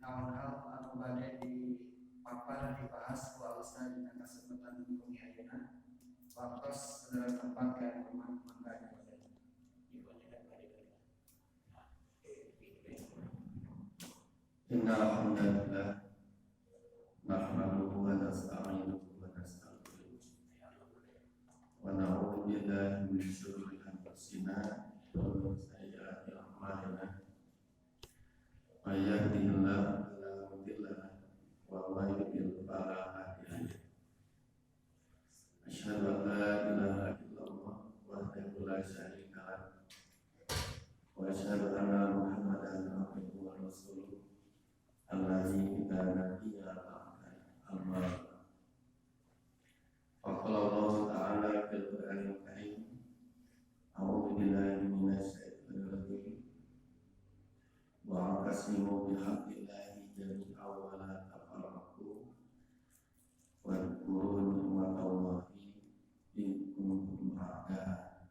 hal-hal anu bade dipapar dibahas ku Ustaz dina kasempatan bengi ayeuna waktos saudara tempat yang hormat mangga Innal hamdalillah nahmaduhu wa nasta'inuhu wa nastaghfiruh wa na'udzu billahi min shururi anfusina wa min sayyiati a'malina may yahdihillahu fala mudilla lahu wa may yudlil fala hadiya lahu asyhadu an la ilaha illallah wahdahu la syarika lahu wa asyhadu anna muhammadan abduhu wa rasuluh alladzi kana bihi amma faqala Allah ta'ala fil Qur'anil Karim a'udzu billahi minasy syaithanir rajim wa aqsimu bihablillahi jami'an wa la tafarraqu wa dhkuru ni'matallahi in kuntum a'daa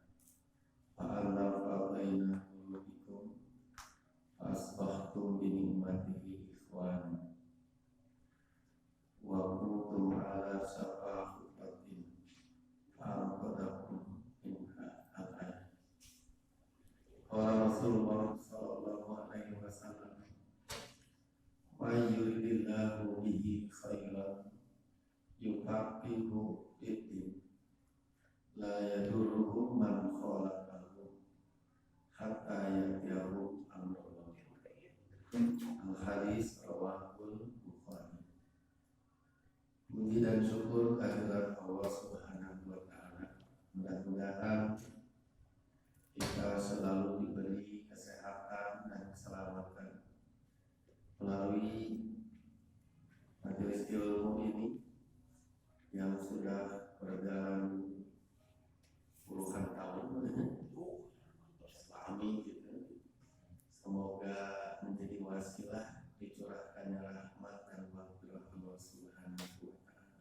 fa'alafa baina qulubikum asbahtum bi ni'matihi ikhwan wa kuntum ala safa hufatin fa'aqadakum minha al-ayat. Qala Rasulullah sallallahu alaihi wasallam may yuridillahu bihi khairan yufaqihu fid-din la yadurruhu man khalaqahu hatta ya'tiyahu amrullah. Al-hadis rawahul Bukhari. Puji dan syukur kehadirat Allah Subhanahu wa Ta'ala. Mudah-mudahan kita selalu diberi kesehatan dan keselamatan melalui majelis ilmu ini yang sudah berjalan puluhan tahun Islami gitu. Semoga menjadi wasilah dicurahkannya rahmat dan maghfirah Allah Subhanahu wa Ta'ala.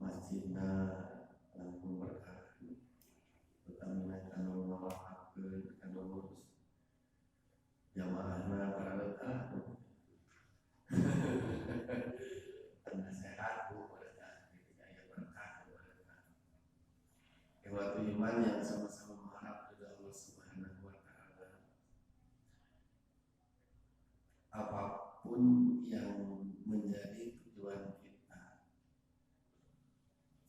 Masjidna langkung berkah, utamina kanu ngawahkeun kanu ngurus jamaahna barakah. Tanda sehat bu berkah, daya berkah berkah. Lewat iman yang sama-sama mengharap dari Allah Subhanahu wa Ta'ala. Apapun yang menjadi tujuan kita,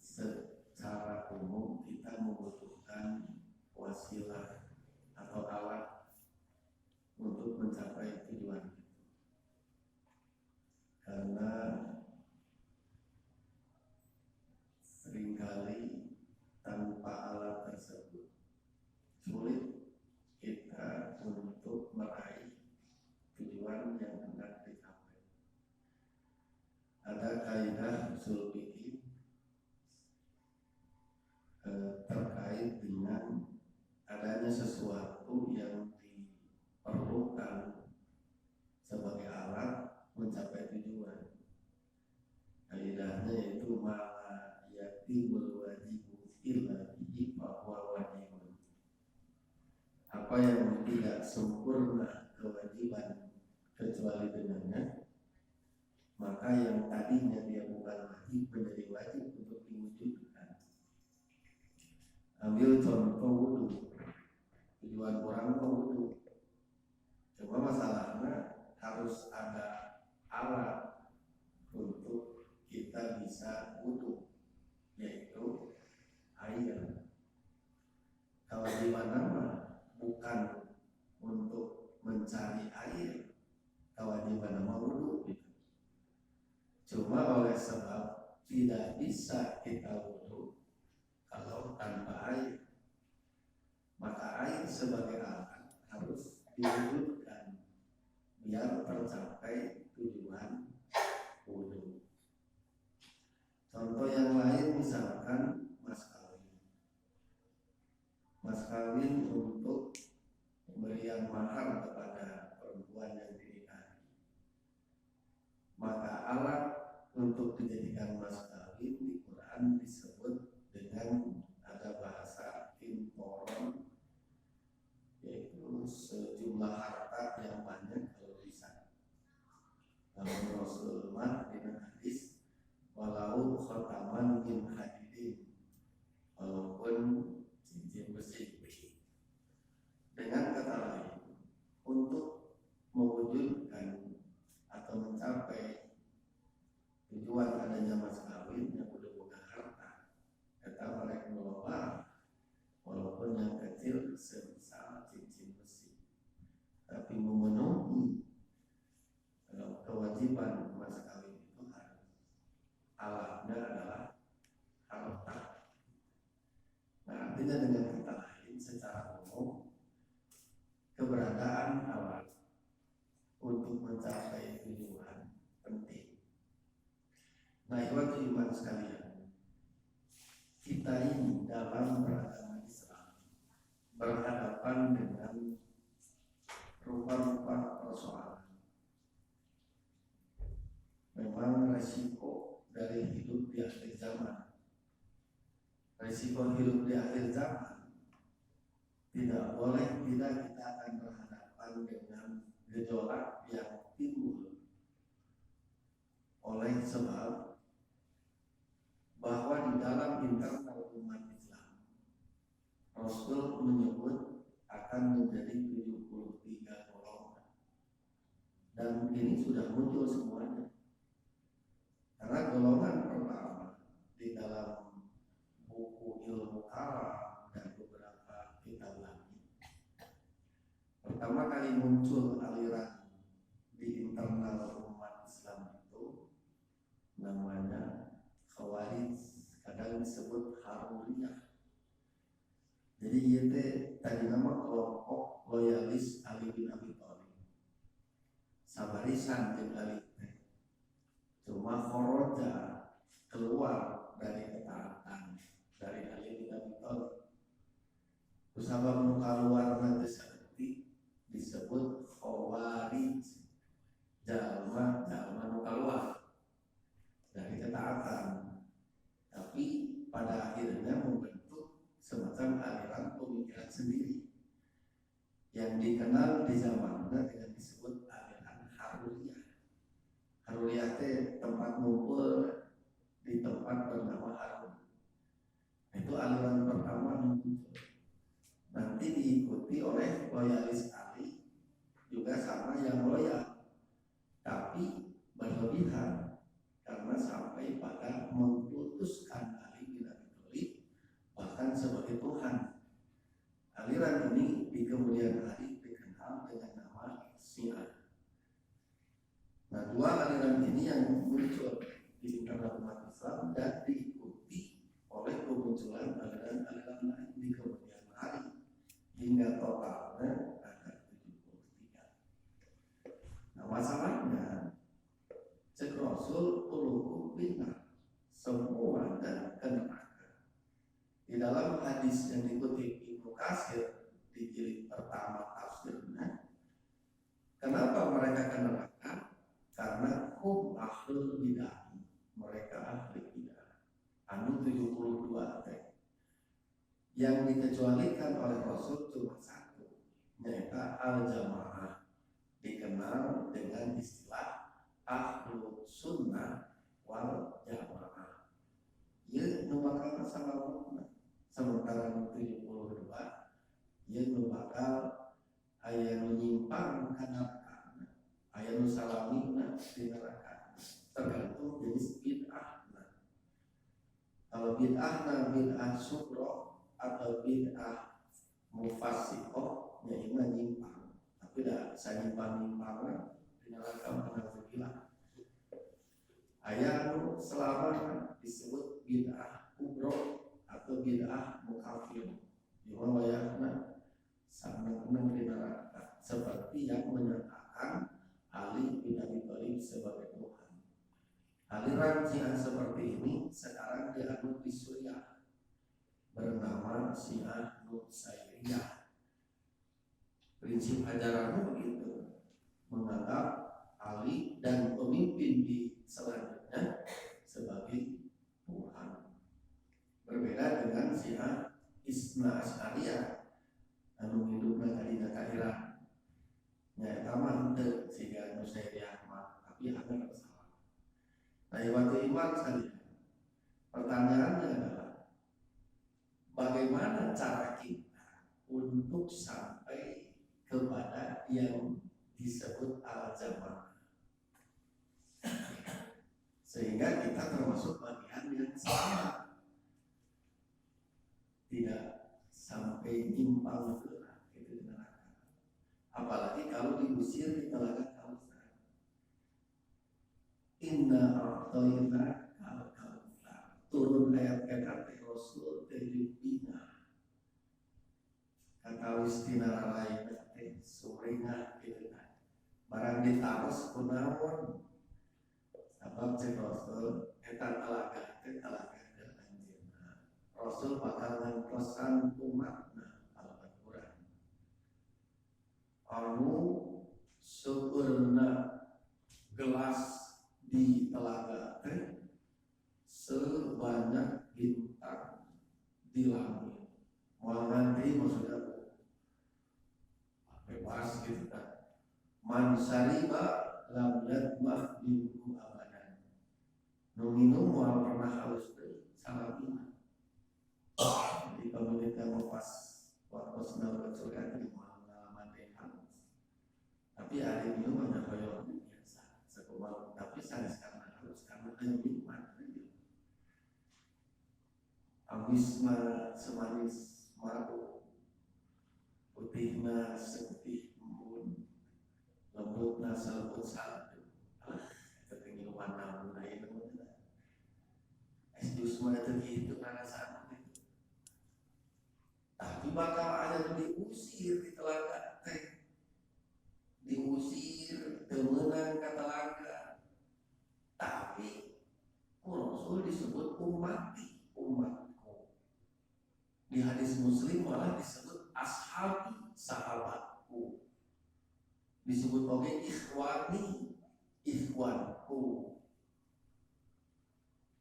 secara umum kita membutuhkan wasilah atau alat untuk mencapai tujuan itu. Karena seringkali tanpa alat tersebut sulit kita untuk meraih tujuan yang hendak dicapai. Ada kaidah usul fikih terkait dengan adanya sesuatu yang diperlukan sebagai alat mencapai tujuan. Kaidahnya yaitu mala yatimul wajibu illa bihi fahuwa wajibun. Apa yang tidak sempurna kewajiban kecuali dengannya, maka yang tadinya dia bukan wajib menjadi wajib untuk diwujudkan. Ambil contoh wudu. Tujuan orang wudu, cuma masalahnya harus ada alat untuk kita bisa wudu, yaitu air. Kewajiban nama bukan untuk mencari air, kewajiban nama wudu. Cuma oleh sebab tidak bisa kita wudu kalau tanpa air, maka air sebagai alat harus diwujudkan biar tercapai tujuan wudu. Contoh yang lain misalkan mas kawin. Mas kawin untuk pemberian mahar kepada perempuan yang dinikahi. Maka alat untuk dijadikan mas kawin di Quran disebut dengan ada bahasa intoron, yaitu sejumlah harta yang banyak kalau bisa. Kalau Rasul mah dengan hadis walau khataman min hadidin, walaupun cincin besi. Dengan kata lain, untuk mewujudkan atau mencapai tujuan adanya mas kawin yang udah bukan harta, kata mereka mengelola walaupun yang kecil sebesar cincin besi, tapi memenuhi kewajiban mas kawin itu harus alatnya adalah harta. Nah, artinya dengan kata lain secara umum keberadaan alat untuk mencapai tujuan penting. Nah, itu iman sekalian, kita ini dalam beragama Islam berhadapan dengan rupa-rupa persoalan. Memang resiko dari hidup di akhir zaman, resiko hidup di akhir zaman tidak boleh tidak kita akan berhadapan dengan gejolak yang timbul oleh sebab bahwa di dalam internal umat Islam Rasul menyebut akan menjadi 73 golongan, dan ini sudah muncul semuanya. Karena golongan pertama di dalam buku ilmu kalam dan beberapa kitab lagi, pertama kali muncul aliran di internal umat Islam itu namanya Khawarij, kadang disebut Haruriyah. Jadi itu tadi nama kelompok loyalis Ali bin Abi Thalib, sabarisan jeung Ali, cuma khoroja keluar dari ketaatan dari Ali bin Abi Thalib. Kusabab nu kaluar nanti seperti disebut Khawarij, jalma nu kaluar dari ketaatan, tapi pada akhirnya membentuk semacam aliran pemikiran sendiri yang dikenal di zamannya dengan disebut aliran Haruriyah. Haruriyah itu tempat ngumpul di tempat bernama Harun. Itu aliran pertama muncul. Nanti diikuti oleh loyalis Ali, juga sama yang loyal, tapi berlebihan karena sampai pada memutuskan Ali bin Abi Thalib bahkan sebagai Tuhan. Aliran ini di kemudian hari dikenal dengan nama Syiah. Nah, dua aliran ini yang muncul di internal umat Islam dan diikuti oleh kemunculan aliran-aliran lain di kemudian hari hingga totalnya ada 73. Nah, masalahnya cek Rasul uluhu bina semuanya ke neraka. Di dalam hadis yang dikutip Ibnu Katsir di jilid pertama tafsirnya, kenapa mereka ke neraka? Karena hum ahlul bidah, mereka ahli bidah. Anu 72 teh. Yang dikecualikan oleh Rasul cuma satu, yaitu al-jamaah, dikenal dengan istilah ahlu sunnah wal jamaah. Ia bakal masalah sementara 72, ia bakal ayat menyimpang karena ayat salamina di neraka, tergantung jenis bid'ah. Kalau bid'ah bid'ah sugro atau bid'ah mufassiqoh, ya ini menyimpang, tapi tidak saya nyimpang di neraka karena bergila. Ayat selama disebut bid'ah kubro atau bid'ah mukafir, dimana ayatnya sangat di neraka, seperti yang menyatakan Ali bin Abi Thalib sebagai Tuhan. Aliran Syiah seperti ini sekarang dianut di Suriah, bernama Syiah Nusairyah. Prinsip ajarannya begitu, menganggap Ali dan pemimpin di selanjutnya sebagai Tuhan. Berbeda dengan Syiah Isna Asy'ariyah anu hidupna kadina kahiran. Ya, taman teu siga Nusairyah mah tapi ada salah. Nah, waktu iman saja. Pertanyaannya adalah bagaimana cara kita untuk sampai kepada yang disebut al-jamaah, sehingga kita termasuk bagian yang sama, tidak sampai timpang ke neraka. Apalagi kalau diusir di telaga Kautsar. Inna a'tayna al-kautsar. Turun ayat kata Rasul terjubina. Kata istinara lain suringa gitu kan. Barang ditaros kunaon. Sabab cek Rasul eta telaga anjeunna. Rasul bakal ngangtosan umatna al-Quran. Anu seueurna gelas di telaga teh sebanyak bintang di langit. Mau nanti maksudnya bebas gitu kan. Man syariba lam yadmah minhu abadan. Nu minum moal pernah haus teh salabina. Jadi pemerintah mau pas waktu sedang surga di pengalaman dekan. Tapi ada minuman yang koyo biasa. Sekumar tapi sanes karena harus karena minuman. Amisna semanis madu, putihna seputih embun, lembutna selembut salju. Itu minuman namun itu namanya. Es jus mana itu karena sana itu. Tapi bakal ada diusir di telaga teh, diusir temenan ke telaga. Tapi Rasul disebut umatku. Di hadis Muslim malah disebut ashabi, sahabatku. Disebut oleh ikhwani, ikhwanku.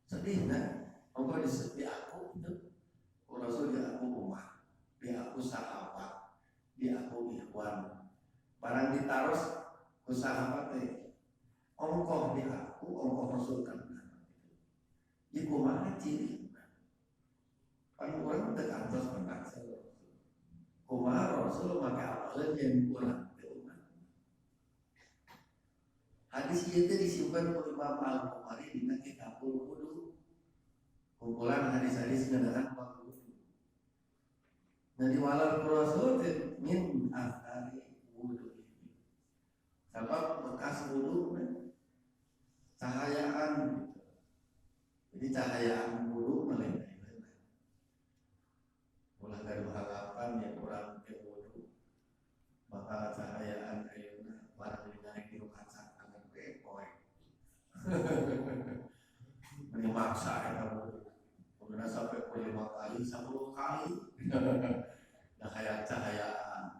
Sedih kan? Engkau disebut di aku itu, Rasul di aku umat, di aku sahabat, di aku ikhwan. Barang ditaruh ke sahabat ongkoh di aku, ongkoh Rasul kan. Iku mana ciri? Kan orang terkantos menang Umar Rasul maka awalnya yang pulang ke umat. Hadis itu disimpan oleh Imam Al-Bukhari di Kitabul Wudu. Kumpulan hadis-hadis mengenai waktu wudu. Jadi walau Rasul min athari wudu ini. Sebab bekas wudu cahayaan. Jadi cahayaan wudu melebihi. Mulai dari harapan yang kurang wudu, maka cahayaan ayeuna barang dinaik di kaca tangan poe. Memaksa kamu. Kemudian sampai 5 kali, 10 kali. Nah kayak cahayaan.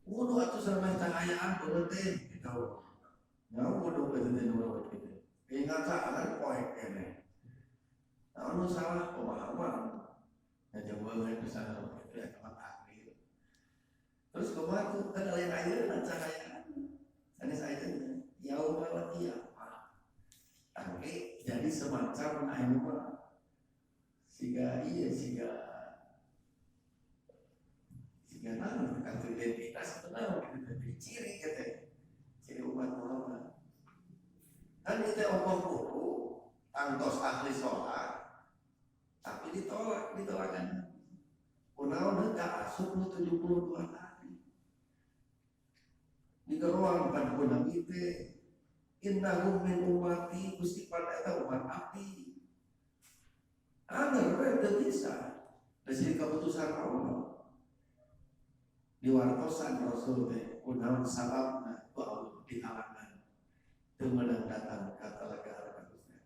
Wudu atuh sampai cahayaan berarti gitu. Nyawa wudu betul gitu. Ingat cahayaan poe kene. Nah, anu salah pemahaman. Yang boleh bisa itu ya tempat akhir. Terus kemarin kan lain air dan cahaya. Sanes airnya yaumul qiyamah. Tapi jadi semacam air siga nang kartu identitas benar gitu ciri kata ciri umat Muhammad. Kan itu orang guru tangtos ahli sholat tapi ditolakkan. Kunaon ka asup nu 72 hari. Digeroan kan Nabi teh innahum min ummati Gusti pada eta umat abdi. Angger teu bisa. Dari keputusan Allah. Diwartosan Rasul teh kunaon salamna ku Allah di kalangan. Teu meunang datang ka Talaga Al-Kautsar.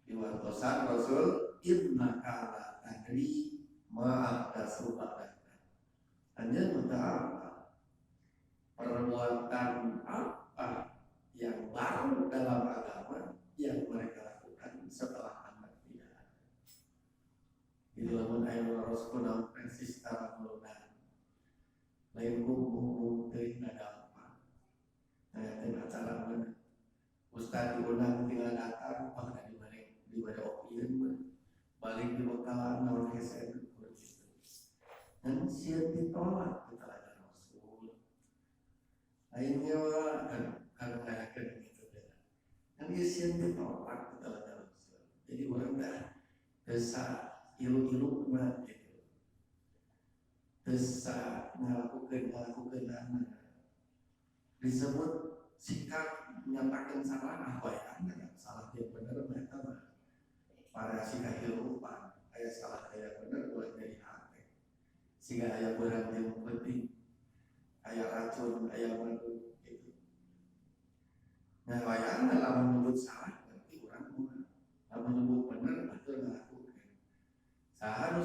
Diwartosan Rasul innaka la tadri ma'ahda subhanahu. Hanya mengatakan perbuatan apa yang baru dalam agama yang mereka lakukan setelah anak tidak ada. Di dalam ayat Rasulullah persis secara melunak. Lain kumpul teh ada apa? Ayat acara mana? Ustaz diundang tinggal datang pada di balik opien balik di bekalan nawan kesan begitu. Dan siap ditolak kita ada Rasul. Akhirnya kan ngadakan gitu deh. Dan dia siap ditolak kita ada Rasul. Jadi orang dah desa ilu-ilu mah gitu. Desa ngelakukan disebut sikap menyatakan salah apa ya? Salah dia benar mereka mah variasi kehidupan. Ayah salah ayah benar buat dari hati. Sehingga ayah berat yang penting, ayah racun, ayah madu gitu. Nah, bayangkan lah menyebut salah berarti orang mah, kalau menyebut benar betul melakukan. Salah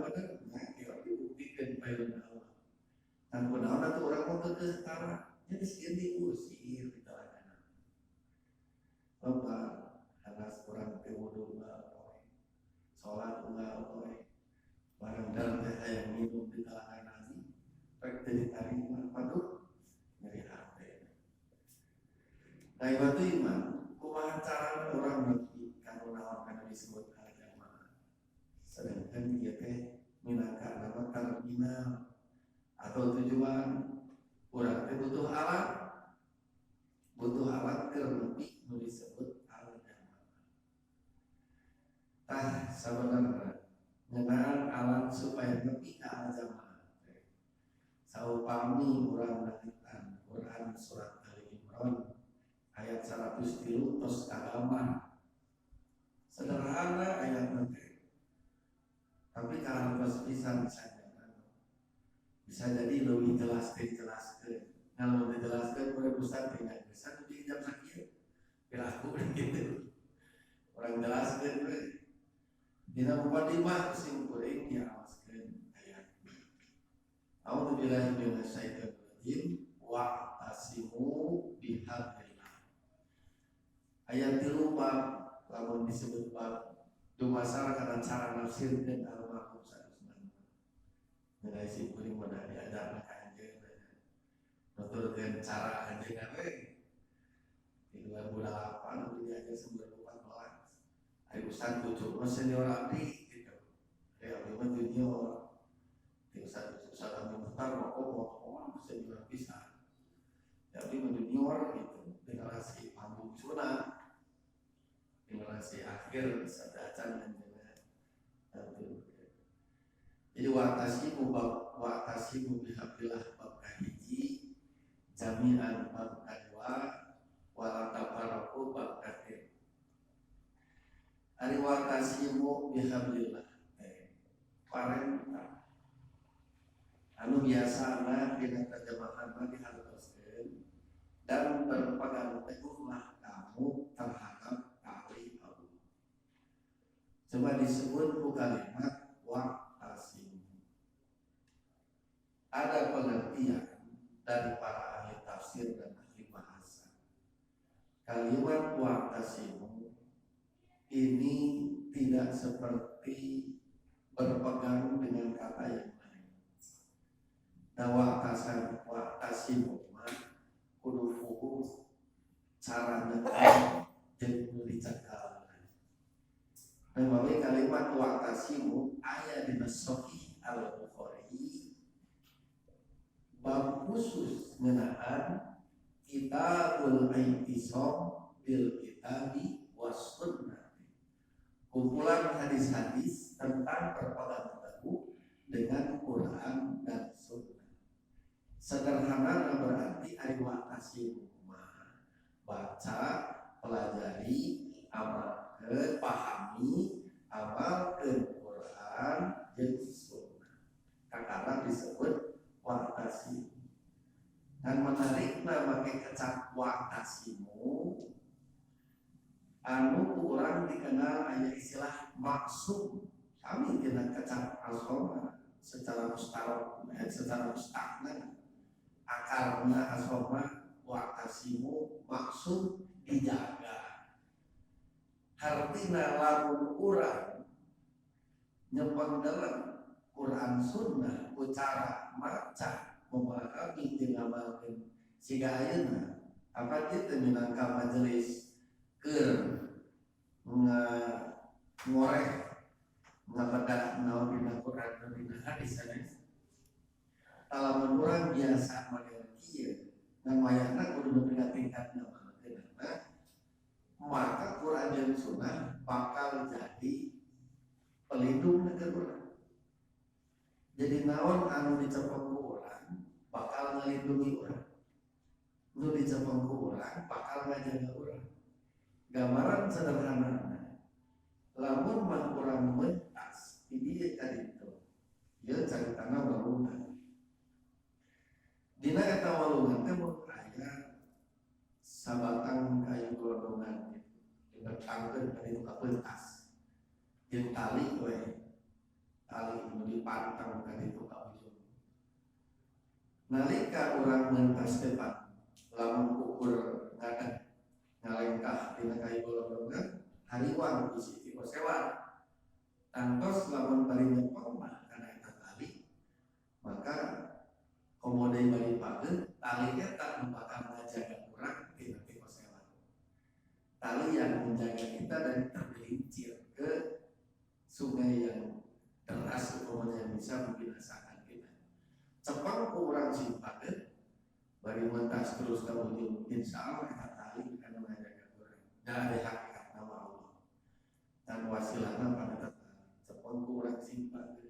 benar, nah kita dibuktikan pada Allah. Dan pada Allah tu orang mau ketara. Jadi sekian diusir kita lakukan. Bapak, alas orang pewudu nggak, sholat nggak, barang dalam teh yang minum di kalangan nasi, baik dari tarima, padu dari hati. Nah itu iman, kumaha cara orang nanti kalau nawarkan disebut agama, sedangkan dia teh minangka nama terminal atau tujuan. Orang itu butuh alat terlebih disebut alat jamaah. Sebenarnya mengenal alat supaya lebih ke alat jamaah. Saupami orang langitan Quran surat Al-Imran ayat 103 tos agama. Sederhana ayat nanti. Tapi kalau pas bisa jadi lebih dijelaskan. Kalau dijelaskan oleh Ustaz tidak bisa tuh jam sakit. Aku begitu. Orang jelaskan dina muqaddimah kesimpulan diamaskan ayat. A'udzubillahi minasyaitonir rajim wa tasimu bihablillah. Ayat 3 bab lamun disebut bab dumasar kana cara nafsir dan al-maqsud. Mulai si kuring pada diajar anjing, nuturkeun cara anjing apa? Di 2008 dia aja 2014. Ayo Ustaz cucu senior abdi gitu. Ya abdi mah junior. Di Ustaz kami mutar rokok senior pisan. Ya abdi mah junior gitu. Generasi pambung sunah. Generasi akhir sadacan anjing. Jadi wa'tasimu bihablillah bab kahiji, jami'an bab kadua, wala tafarraqu bab katir. Ari wa'tasimu bihablillah parentah anu biasana dengan terjemahan bagi hartoskeun dan berpegang teguhlah kamu terhadap tali Allah. Coba disebut ku kalimat ada pengertian dari para ahli tafsir dan ahli bahasa. Kalimat wa'tasimu ini tidak seperti berpegang dengan kata yang lain. Nah wa'tasimu kudu fuhu caranya jadi dicakal. Memang kalimat wa'tasimu ayat di Sahih Al-Bukhari bab khusus mengenai kitabul i'tisam bil kitabi was sunnah. Kumpulan hadis-hadis tentang berpegang teguh dengan Quran dan Sunnah. Sederhana berarti ari wa'tasimu baca, pelajari, amalkeun, pahami, amalkeun Quran jeung Sunnah. Kakara disebut wa'tasimu. Dan menarikna make kecap wa'tasimu anu urang dikenal aya istilah maksum. Kami kena kecap asoma secara mustaqna akarna asoma wa'tasimu maksum dijaga. Hartina lamun urang nyepeng dalam Quran Sunnah ucara maca memahami dan ngamalkeun siga ayeuna apa kita minangka majelis ke ngorek ngabedah naon dina Quran dan dina hadis sanes. Alamun urang biasa model kieu ngan wayahna kudu nepi tingkatna mangkeunna, maka Quran dan Sunnah bakal jadi pelindung negeri urang. Jadi naon anu dicepeng ku urang bakal ngelindungi urang, nu dicepeng ku urang bakal ngajaga urang. Gambaran sederhana, lamun mah urang mentas di dieu kaditu ieu caritana walungan. Dina eta walungan teh mun aya sabatang kayu glodongan dibetangkeun kaditu ka pentas jeung tali we, tali nu dipantang kaditu ka ujung. Nalika urang mentas depan lamun ukur ngadan ngalengkah dina kayu glodongan hariwang isi tipe sewa tantos lamun bari nyepeng mah kana eta tali, maka komodai bari pageun tali eta nu bakal ngajaga urang tina tipe sewa. Tali yang menjaga kita dari tergelincir ke sungai yang deras umpamanya yang bisa membinasakan kita. Cepeng ku urang simpakeun bari mentas terus ka ujung, insyaallah eta tali kana ngajaga urang. Da ada hakikat nama Allah dan wasilahna pada tata cepeng ku urang simpan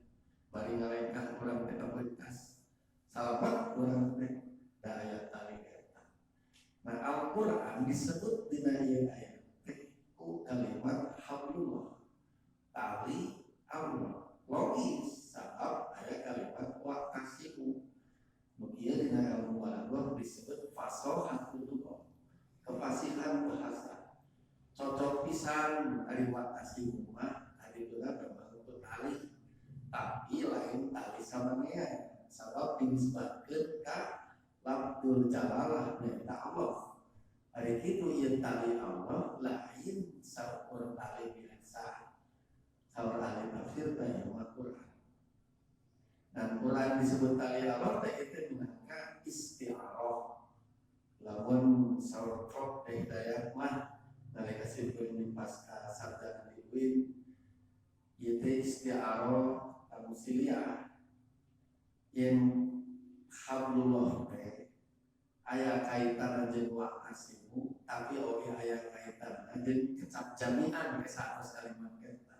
bari ngalengkah urang teh ka pentas salamat urang teh da aya tali eta. Nah Al-Qur'an disebut dina ieu ayat teh ku kalimat hablullah, tali Allah. Logis sabab aya kalimat waqtasimu. Mugia dina ilmu balaghah disebut fasahatul kefasihan bahasa. Cocok pisan ari waqtasimu mah ari tuna bermaksud tali, tapi lain tali samania. Sabab dinisbatkeun ka lafzul jalalah eta Allah. Ari kitu ieu tali Allah lain saur tali biasa. Saur ahli tafsir teh Al-Qur'an. Dan Quran disebut tali Allah teh itu minangka isti'arah. Lamun saur qaf teh hidayat mah nalika sipun di pasca sabda Nabi Win ieu teh isti'arah tamsiliyah. Yang hablullah teh aya kaitan jeung waqtasimu, tapi oge aya kaitan jeung kecap jami'an ke sanes kalimat eta.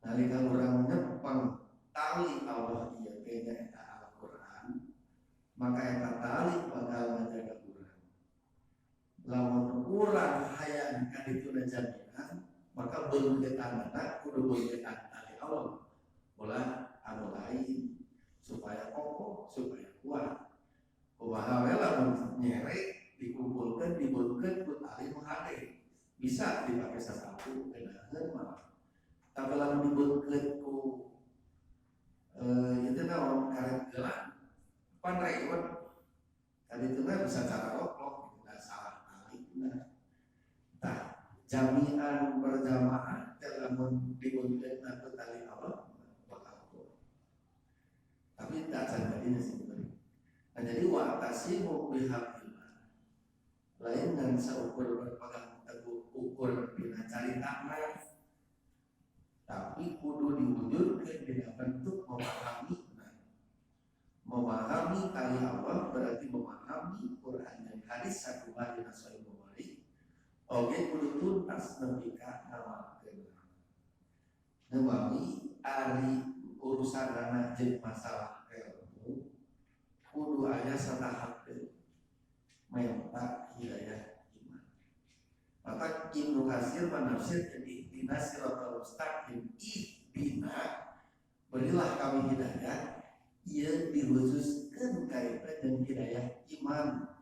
Nalika urang nyepeng tali Allah ieu teh eta Al-Qur'an, maka eta tali bakal ngajaga urang. Lamun urang hayang kadituna jami'an, maka beungetanna kudu beungetan tali Allah. Ulah anu lain supaya kokoh, supaya kuat. Kumaha we lamun nyerek dikumpulkeun dibeunkeun ku tali menghade. Bisa dipakai sasapu geundaheun mah. Tapi lamun dibeunkeun ku ieu teh naon karet gelang pan rewet. Kadituna bisa cara loklok da salah talina. Tah jami'an berjamaah teh lamun dibeunkeun ku tali Allah tapi tak jadinya sebenarnya. Nah, jadi waqtasimu bihablillah lain dan seukur berpegang teguh ukur dina caritana, tapi kudu diwujudkeun dina bentuk memahami kali Allah berarti memahami Quran dan hadis sakumaha dina Sahih Bukhari. Oge kudu tuntas nepi ka ngamalkeun. Nawawi ari urusan anak jeung masalah ilmu kudu aya satahakeun menta hidayah iman. Maka Ibnu Katsir menafsir jadi ihdina siratal mustaqim, ihdina berilah kami hidayah, ieu dihususkeun kaitan jeung hidayah iman.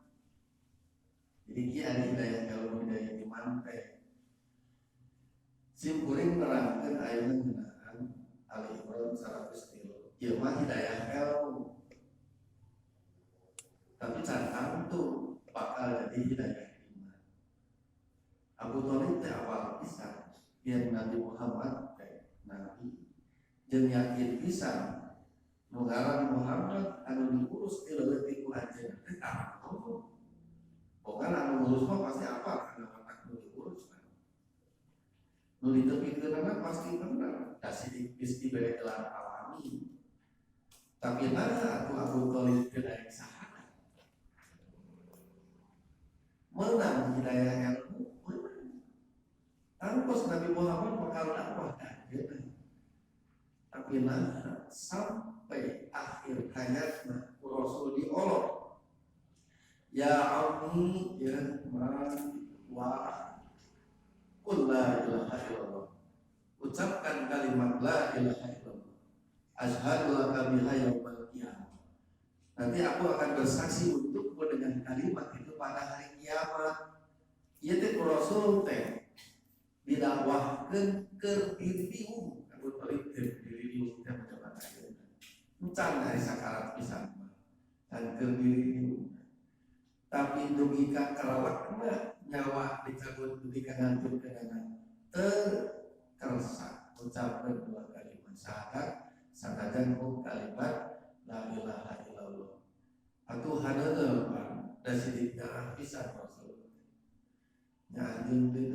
Jadi kieu aya hidayah ilmu hidayah iman teh. Simkuring nerangkeun ayeuna ngeunaan Al-Imran 103. Ieu mah hidayah ilmu. Tapi can tuh bakal jadi hidayah iman. Abu Thalib teh awal pisan yen Nabi Muhammad teh nabi jeung yakin pisan nu ngaran Muhammad anu diurus ti leutik ku anjeunna teh tah. Pokona anu ngurus mah pasti apa kana Nu ditepikeunana pasti benar. Da sidik geus dibere gelar alami. Tapi atuh Abu Thalib teu daek saha. Menang hidayah ilmu, menang. Tangkos Nabi Muhammad bakal dakwah kanjeun. Tapi sampai akhir hayatna Rasul diolok. Ya ammi ya man wa qul la ilaha illallah. Ucapkan kalimat la ilaha illallah. Asyhadu laka biha yaumil qiyamah. Nanti aku akan bersaksi untukmu dengan kalimat itu pada hari kiamat. Ieu teh Rasul teh didakwahkeun keur diriung, Abu Thalib keur diriung teh mencoba ayeuna. Encan dari sakarat pisan mah. Dan keur diriung. Tapi dugi ka karawakna nyawa dicabut dugi ka ngantunkeunana terkersa ucapkeun dua kalimat syahadat sanajan kalimat la ilaha illallah. Atuh hadeul pan da sidikna pisan Rasul. Nya anjeun teh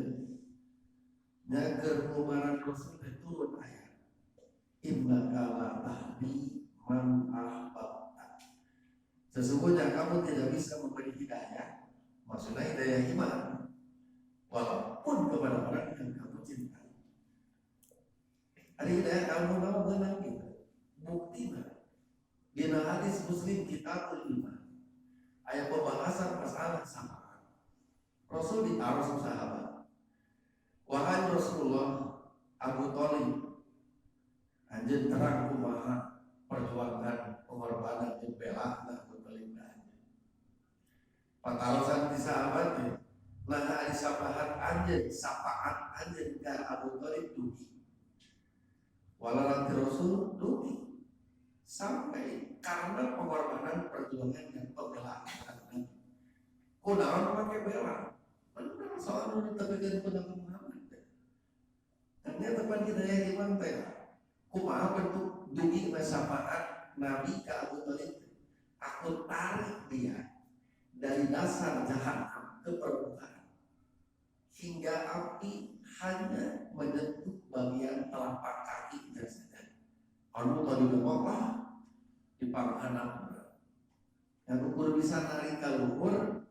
nya keur mubaran Rasul teh turun ayat. Innaka la tahdi man ahbabta. Sesungguhnya kamu tidak bisa memberi hidayah. Maksudnya hidayah iman. Walaupun kepada orang yang kamu cintai. Ada hidayah kamu mau menang gitu. Buktinya dina hadis Muslim Kitabul Iman ayat pembahasan masalah syafaat. Rasul ditaruh sama sahabat. Wahai Rasulullah, Abu Thalib anjeun terang kumaha perjuangan pengorbanan jeung bela Abu Thalib anjeun. Patarosan di sahabat teh nah ari syafaat anjeun syafaat anjeun ka Abu Thalib dugi. Walau Rasul dugi sampai karena pengorbanan perjuangan dan pembelaan Nabi. Kunaon make bela? Benar soal nu ditepikeun ku Nabi Muhammad. Karena tepan hidayah iman teh. Kumaha bentuk dugi syafaat Nabi ka Abu Thalib? Aku tarik dia dari dasar jahanam ke permukaan hingga api hanya menyentuh bagian telapak kaki saja. Anu tadi Allah dipanghanap yang ukur bisa narik ke luhur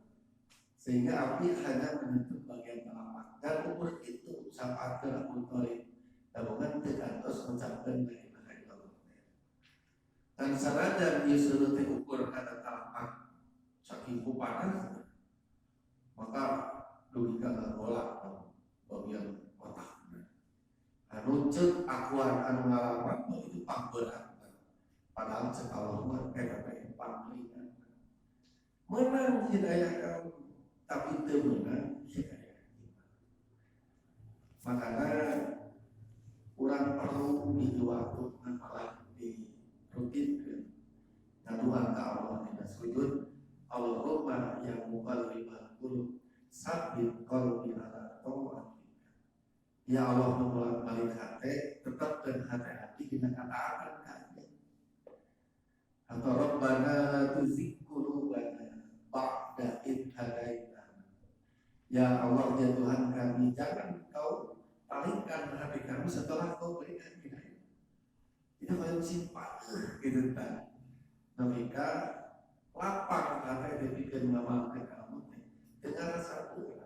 sehingga api hanya menyentuh bagian telapak dan ukur itu syafaat ke Abu Thalib tabungan tekantos mencapai la ilaha illallah dan sanajan dia suruh diukur kata telapak saking panas maka dugi kana golak bagian otak anu ceuk akuan anu ngalaman itu pangberat. Padahal sekalor mah PPP panglingan. Menang hidayah kamu, tapi teu menang hidayah iman. Makanya urang perlu di waktu malah dirutinkeun. Ngaduan ka Allah dina sujud, Allahumma ya muqallibal qulub, sabbit qalbi ala thawatik. Ya Allah membolak-balik hati, tetapkan hati-hati dengan ketaatan kami. Atau Rabbana la tuzigh qulubana ba'da idh hadaitana. Ya Allah ya Tuhan kami, jangan Kau palingkan hati kami setelah Kau berikan hidayah. Itu kayak simpan gitu kan. Namika lapang hati dibikin ngamalkan kamu dengan rasa kurang.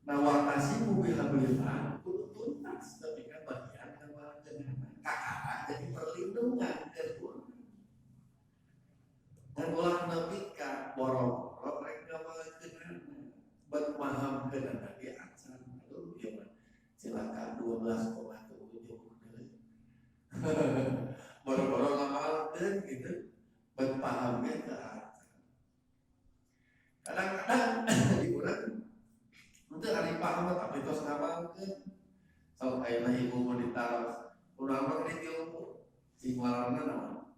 Nah, wakasimu bihablillah kudu tuntas tapi kan bagian sama dengan kakak jadi perlindungan kedua. Dan ulah nabi ka borong-borong mereka mengenal berpaham dengan Nabi Aksan itu gimana? Silakan 12,7 borong-borong ngamalkeun gitu berpahamnya ke Aksan. Kadang-kadang di urang untuk hari paham tapi tos ngamalkeun. Sok ayeuna ibu mau ditaros, urang mah di ilmu, si ngalarna naon?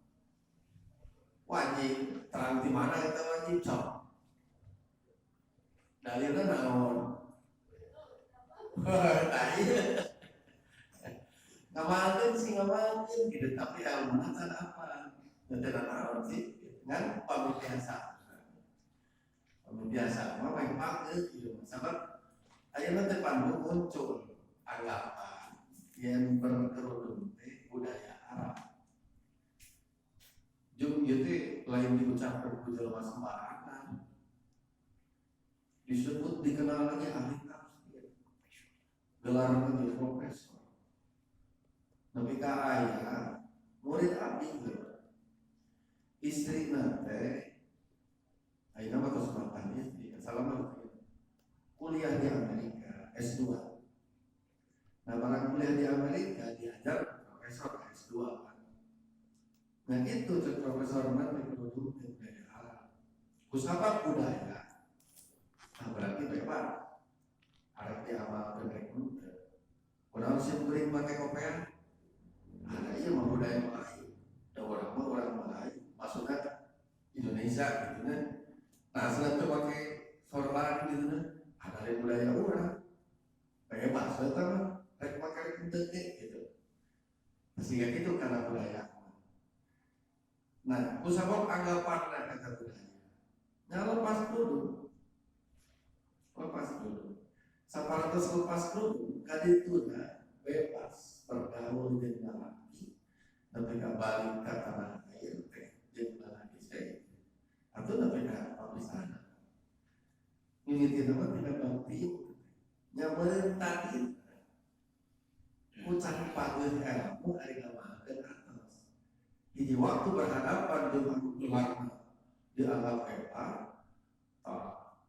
Wajib, terang di mana kita wajib sok. Dalilna naon? Iya. Ngamalkeun sih ngamalkeun gitu, tapi ilmu can apa? Teu naon sih? Ngan pamibiasa. Pamibiasa mah main pakeun ieu sabab ayeuna teh pandu muncul anggapan yang berkerudung teh budaya Arab. Jeung ieu teh lain diucapkeun ku jelema sembarangan. Disebut dikenal lagi ahli tafsir. Gelarna teh profesor. Nepi ka aya murid abdi istrina teh ayeuna mah tos mapan istri, assalamualaikum. Kuliah di Amerika S2. Nah, barang kuliah di Amerika diajar profesor S2 kan. Nah itu cek profesor nanti produk budaya Arab. Kusabab budaya. Nah berarti bebas. Arab diamalkan rek muda. Orang sih beri pakai kopiah. Ada iya mah budaya Melayu. Dan orang Melayu. Maksudnya Indonesia gitu kan. Nah setelah pakai sorban gitu kan. Ada budaya orang. Bebas betul. Rek pakai kenteng gitu. Sehingga itu karena budaya. Nah, kusabab anggapan kata budaya. Nah, lepas dulu. Saparatus lepas dulu, kadituna bebas bergaul dengan laki. Tapi balik ke tanah air, jeung laki saya. Atau tapi apa sana. Ini tidak bakti. Nyaman tadi. Ucapan pageun ilmu ari ngamakeun atas. Jadi waktu berhadapan dengan ulama dianggap hebat,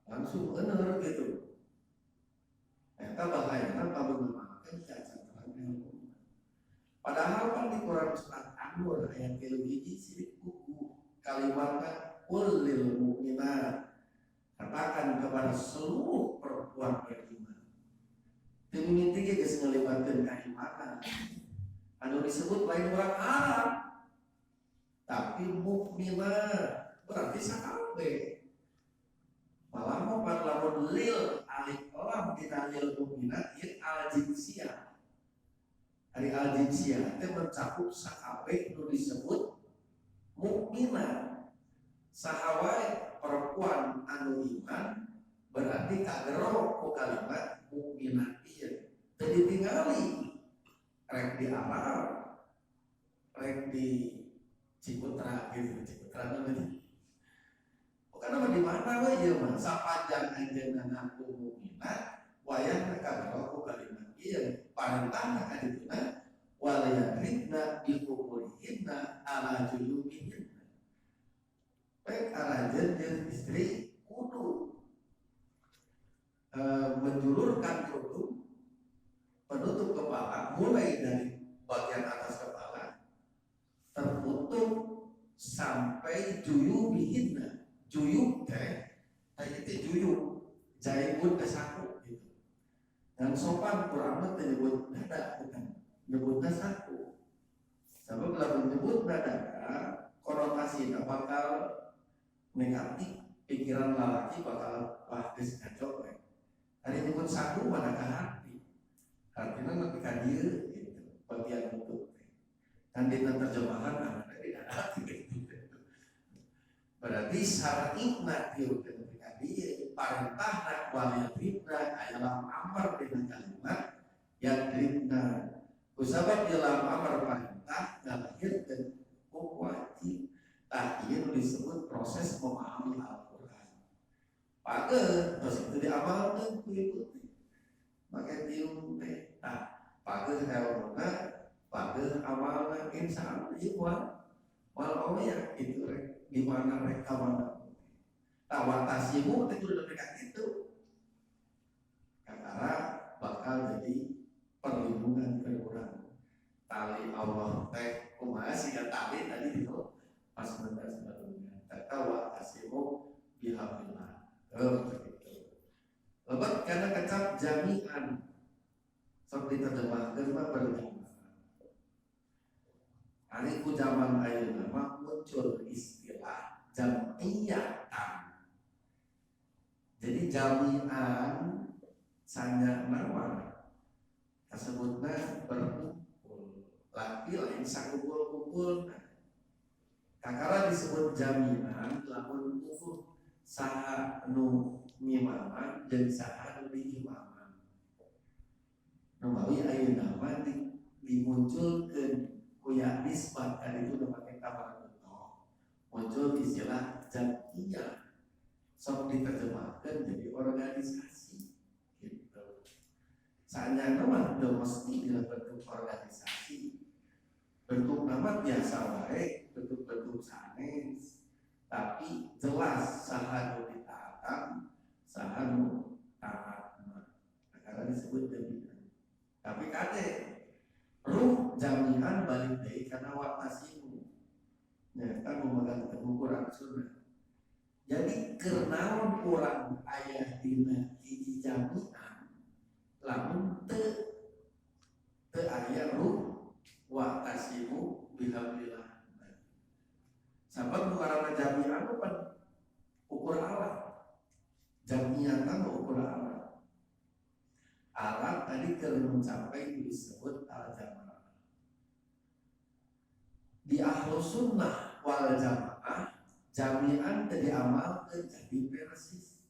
langsung benar gitu. Eta bahayana pabengemakeun cacat ilmu. Padahal kan di Quran surat An-Nur ayat 3 sirik buku kalimatnya qul lil mu'minat, katakan kepada seluruh perempuan beriman. Demi tiga geus ngalibatkeun keimanan. Anu disebut lain orang Arab. Tapi mukminah berarti sakabe. Malah mau lamun lil alif lam tina lil mukminah ieu al jinsiyah. Ari al jinsiyah teh mencakup sakabe nu disebut mukminah. Saha wae perempuan anu iman berarti kagero ku kalimat mukminah ieu. Teu ditingali rek di Arab, rek di Ciputra gitu, Ciputra namanya. Bukan di mana we ieu mah sapanjang anjeunna ngaku mukminah, wayah mereka berlaku kalimat ieu. Parentahna ka dituna wal yadribna bi khumurihinna ala julubihinna. Baik arajeun jeung istri kudu menjulurkan kerudung penutup kepala mulai dari bagian atas kepala tertutup sampai juyubihinna. Juyub teh itu juyub jaibun teh saku gitu. Dan sopan kurang teh nyebut dada bukan nyebutna saku. Sebab lamun nyebut dada konotasinya bakal negatif, pikiran lalaki bakal wah geus kacau we. Hari nyebut saku mana ka hati. Artinya lebih ka dieu gitu, bagian lutut. Dan di terjemahan ada di dada gitu. Berarti syar'ina tiu ketika dia parentahna wal yadribna adalah amar dengan kalimat yadribna. Kusabab dalam amar perintah ngalahirkeun wajib. Tah ieu disebut proses memahami Al-Qur'an. Pageun terus itu diamalkeun ku ieu teh. Make tiung teh. Tah pageun ilmuna, pageun amalna insyaallah ieu wal ya itu rek di mana mereka mana tawatasimu itu udah dekat itu karena bakal jadi perlindungan ke orang tali Allah teh kumaha sih tali tadi itu pas benar sebelumnya tawatasimu bihamdillah begitu lebat karena kecap jami'an seperti terjemahkan mah berjamaah. Hari ku zaman ayeuna mah muncul istilah jam'iyatan. Jadi jami'an sanya nama kasebutna berkumpul. Laki lain sakumpul-kumpul. Kakara disebut jami'an lamun kumpul saha nu ngimaman jeung saha nu diimaman. Nabawi ayeuna mah dimunculkeun ku ya nisbat kan itu udah pakai tamar beto. Muncul istilah jamiyah. Sok diterjemahkan jadi organisasi gitu. Saanyana mah udah mesti dalam bentuk organisasi. Bentuk nama biasa wae, bentuk-bentuk sanes. Tapi jelas saha nu ditaatan, saha nu taat. Karena disebut jaminan. Tapi kade ruh jaminan balik deui kana waktasimu. Ya kan memegang teguh Quran Sunnah. Jadi kenaon orang ayah dina hiji jaminan lamun teu aya ruh waktasimu bihablillah. Sabab nukarana jaminan kan ukur alat. Jaminan kan ukur alat. Alat tadi kalau mencapai disebut al-jamaah. Di Ahlus Sunnah wal Jamaah jami'an diamalkan jadi persis,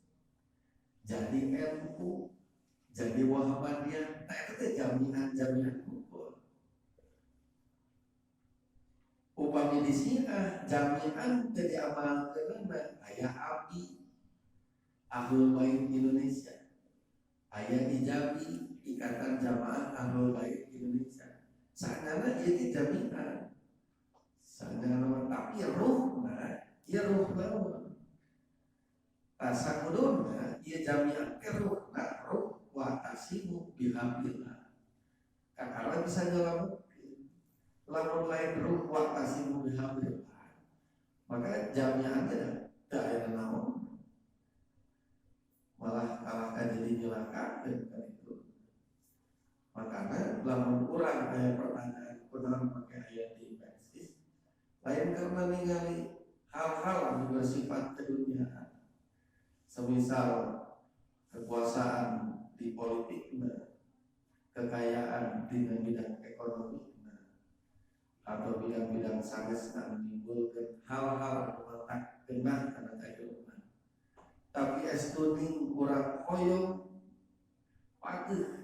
jadi NU, jadi Wahabiyah. Nah itu jami'an ukur. Upami di Syiah jami'an diamalkan ayah Abi Ahlul Bait Indonesia, ayah Ijabi Ikatan Jamaah Ahlul Bait Indonesia. Saatnya dia jami'an, saatnya tapi ruhna ia ruh naon rasa kuduna ia jami'an ruhna ruh watasimu bihablillah. Kakala bisa nyelametkeun lamun lain ruh watasimu bihablillah maka jami'an teh aya naon malah kalah jadi nyelakakeun kan itu. Makanya lamun urang aya pertanyaan kunaon make aya di basis lain karena ningali hal-hal yang bersifat keduniaan, semisal kekuasaan di politik, kekayaan di bidang ekonomi, atau bidang-bidang sanes menimbulkan hal-hal yang kena karena kehidupan. Tapi estuning kurang koyong, patuh